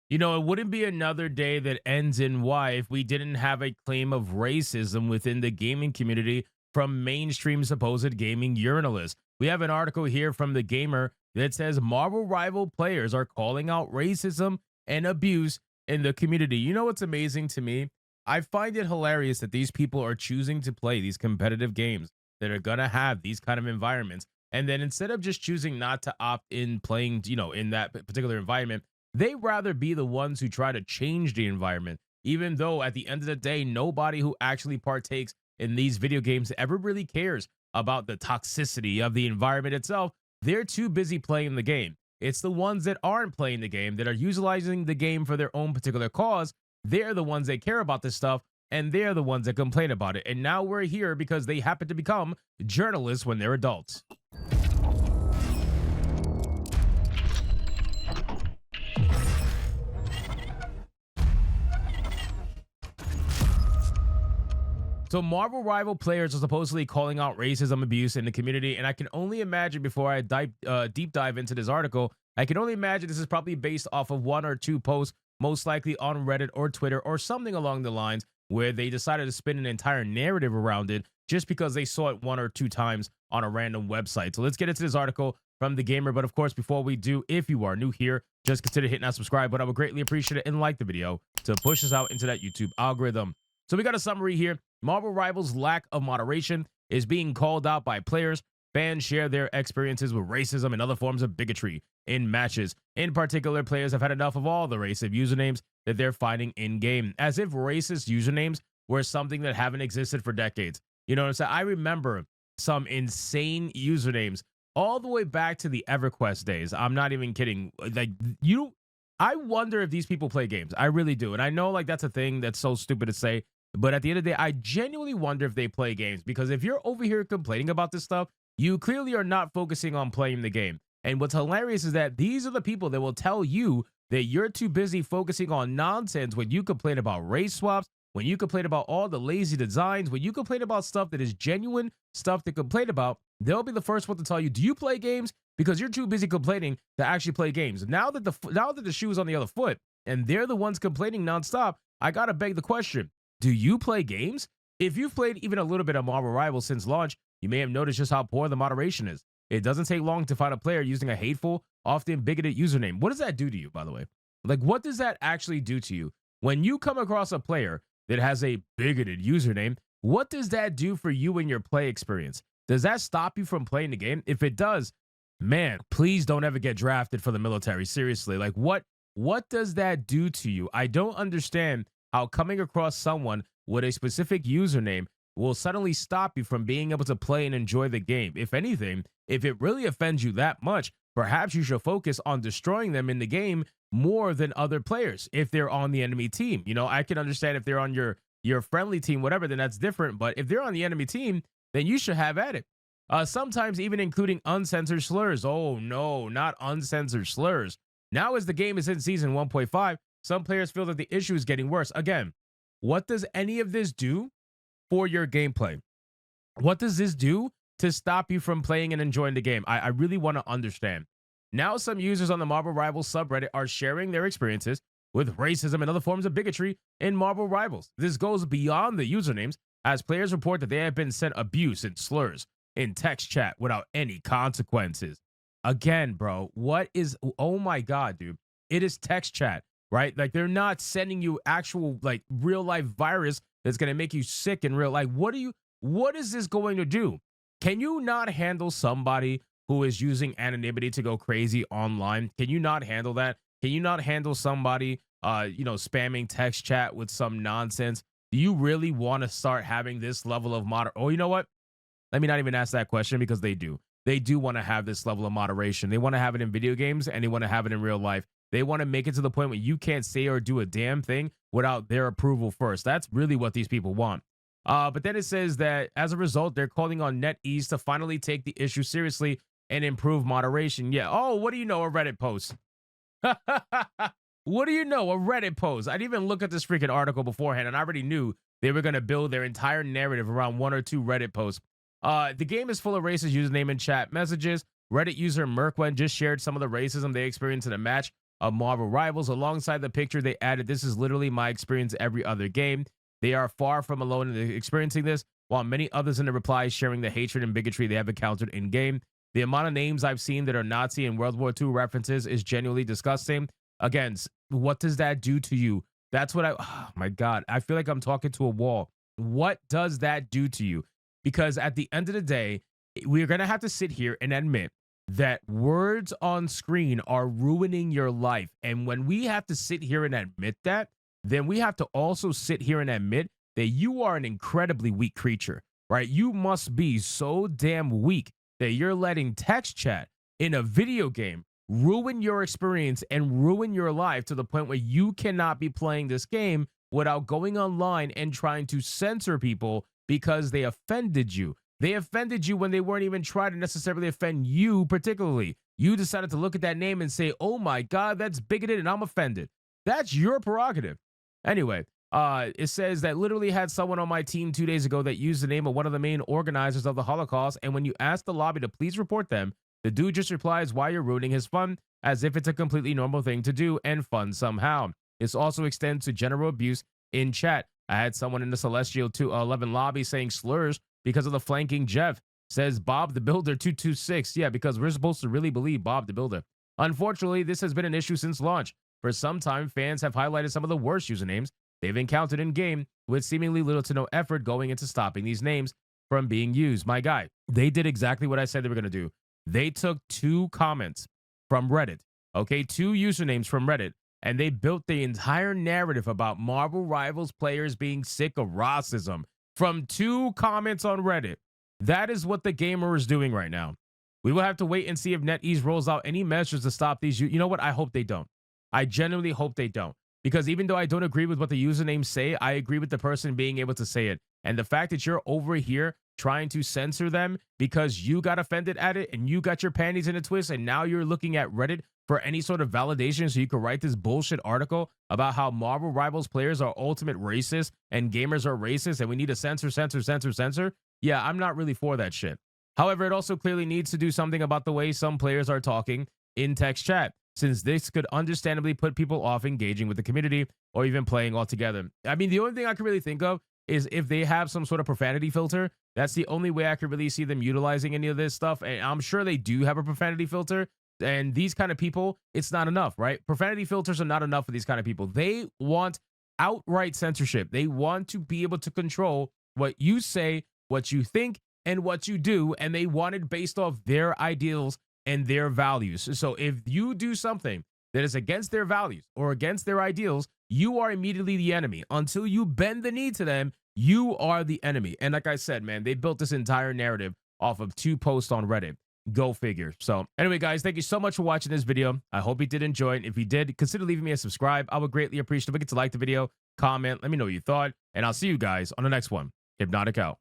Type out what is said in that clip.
You know, it wouldn't be another day that ends in Y if we didn't have a claim of racism within the gaming community from mainstream supposed gaming journalists. We have an article here from The Gamer that says Marvel rival players are calling out racism and abuse in the community. You know what's amazing to me? I find it hilarious that these people are choosing to play these competitive games that are going to have these kind of environments. And then instead of just choosing not to opt in playing, in that particular environment, they rather be the ones who try to change the environment, even though at the end of the day, nobody who actually partakes in these video games ever really cares about the toxicity of the environment itself. They're too busy playing the game. It's the ones that aren't playing the game, that are utilizing the game for their own particular cause. They're the ones that care about this stuff, and they're the ones that complain about it. And now we're here because they happen to become journalists when they're adults. So Marvel rival players are supposedly calling out racism abuse in the community, and I can only imagine before I deep dive into this article, I can only imagine this is probably based off of one or two posts, most likely on Reddit or Twitter or something along the lines where they decided to spin an entire narrative around it just because they saw it one or two times on a random website. So let's get into this article from The Gamer. But of course, before we do, if you are new here, just consider hitting that subscribe button. I would greatly appreciate it and like the video to push us out into that YouTube algorithm. So we got a summary here. Marvel Rivals' lack of moderation is being called out by players. Fans share their experiences with racism and other forms of bigotry in matches. In particular, players have had enough of all the racist usernames that they're finding in-game, as if racist usernames were something that haven't existed for decades. You know what I'm saying? I remember some insane usernames all the way back to the EverQuest days. I'm not even kidding. I wonder if these people play games. I really do. And I know that's a thing that's so stupid to say. But at the end of the day, I genuinely wonder if they play games, because if you're over here complaining about this stuff, you clearly are not focusing on playing the game. And what's hilarious is that these are the people that will tell you that you're too busy focusing on nonsense when you complain about race swaps, when you complain about all the lazy designs, when you complain about stuff that is genuine stuff to complain about. They'll be the first one to tell you, do you play games? Because you're too busy complaining to actually play games. Now that the shoe is on the other foot and they're the ones complaining nonstop, I got to beg the question. Do you play games? If you've played even a little bit of Marvel Rivals since launch, you may have noticed just how poor the moderation is. It doesn't take long to find a player using a hateful, often bigoted username. What does that do to you, by the way? What does that actually do to you? When you come across a player that has a bigoted username, what does that do for you in your play experience? Does that stop you from playing the game? If it does, man, please don't ever get drafted for the military. Seriously, what does that do to you? I don't understand how coming across someone with a specific username will suddenly stop you from being able to play and enjoy the game. If anything, if it really offends you that much, perhaps you should focus on destroying them in the game more than other players if they're on the enemy team. I can understand if they're on your friendly team, whatever, then that's different. But if they're on the enemy team, then you should have at it. Sometimes even including uncensored slurs. Oh, no, not uncensored slurs. Now, as the game is in season 1.5, some players feel that the issue is getting worse. Again, what does any of this do for your gameplay? What does this do to stop you from playing and enjoying the game? I really want to understand. Now, some users on the Marvel Rivals subreddit are sharing their experiences with racism and other forms of bigotry in Marvel Rivals. This goes beyond the usernames, as players report that they have been sent abuse and slurs in text chat without any consequences. Again, bro, oh my God, dude. It is text chat. Right? They're not sending you actual real life virus that's going to make you sick in real life. What is this going to do? Can you not handle somebody who is using anonymity to go crazy online? Can you not handle that? Can you not handle somebody, spamming text chat with some nonsense? Do you really want to start having this level of Oh, you know what? Let me not even ask that question, because they do. They do want to have this level of moderation. They want to have it in video games and they want to have it in real life. They want to make it to the point where you can't say or do a damn thing without their approval first. That's really what these people want. But then it says that as a result, they're calling on NetEase to finally take the issue seriously and improve moderation. Yeah. Oh, what do you know? A Reddit post. What do you know? A Reddit post. I didn't even look at this freaking article beforehand, and I already knew they were going to build their entire narrative around one or two Reddit posts. The game is full of racist username and chat messages. Reddit user Merkwen just shared some of the racism they experienced in a match of Marvel Rivals. Alongside the picture, they added, "This is literally my experience every other game." They are far from alone in experiencing this, while many others in the replies sharing the hatred and bigotry they have encountered in game. The amount of names I've seen that are Nazi and World War II references is genuinely disgusting. Again, what does that do to you? That's what oh my God, I feel like I'm talking to a wall. What does that do to you? Because at the end of the day, we're going to have to sit here and admit that words on screen are ruining your life. And when we have to sit here and admit that, then we have to also sit here and admit that you are an incredibly weak creature, right? You must be so damn weak that you're letting text chat in a video game ruin your experience and ruin your life to the point where you cannot be playing this game without going online and trying to censor people because they offended you. They offended you when they weren't even trying to necessarily offend you particularly. You decided to look at that name and say, "Oh my God, that's bigoted and I'm offended." That's your prerogative. Anyway, it says that literally had someone on my team 2 days ago that used the name of one of the main organizers of the Holocaust, and when you ask the lobby to please report them, the dude just replies, "Why you're ruining his fun," as if it's a completely normal thing to do and fun somehow. This also extends to general abuse in chat. I had someone in the Celestial 211 lobby saying slurs because of the flanking Jeff. Says Bob the Builder 226. Yeah, because we're supposed to really believe Bob the Builder. Unfortunately, this has been an issue since launch. For some time, fans have highlighted some of the worst usernames they've encountered in game, with seemingly little to no effort going into stopping these names from being used. My guy, they did exactly what I said they were going to do. They took 2 comments from Reddit, okay, 2 usernames from Reddit, and they built the entire narrative about Marvel Rivals players being sick of racism from 2 comments on Reddit. That is what the gamer is doing right now. We will have to wait and see if NetEase rolls out any measures to stop these. You know what? I hope they don't. I genuinely hope they don't. Because even though I don't agree with what the usernames say, I agree with the person being able to say it. And the fact that you're over here trying to censor them because you got offended at it and you got your panties in a twist and now you're looking at Reddit for any sort of validation so you could write this bullshit article about how Marvel Rivals players are ultimate racists and gamers are racist and we need to censor. Yeah, I'm not really for that shit. However, it also clearly needs to do something about the way some players are talking in text chat, since this could understandably put people off engaging with the community or even playing altogether. I mean, the only thing I can really think of is if they have some sort of profanity filter. That's the only way I could really see them utilizing any of this stuff. And I'm sure they do have a profanity filter. And these kind of people, it's not enough, right? Profanity filters are not enough for these kind of people. They want outright censorship. They want to be able to control what you say, what you think, and what you do. And they want it based off their ideals and their values. So if you do something that is against their values or against their ideals, you are immediately the enemy. Until you bend the knee to them, you are the enemy. And like I said, man, they built this entire narrative off of 2 posts on Reddit. Go figure. So anyway, guys, thank you so much for watching this video. I hope you did enjoy it. If you did, consider leaving me a subscribe. I would greatly appreciate it. Don't forget to like the video, comment, let me know what you thought, and I'll see you guys on the next one. Hypnotic out.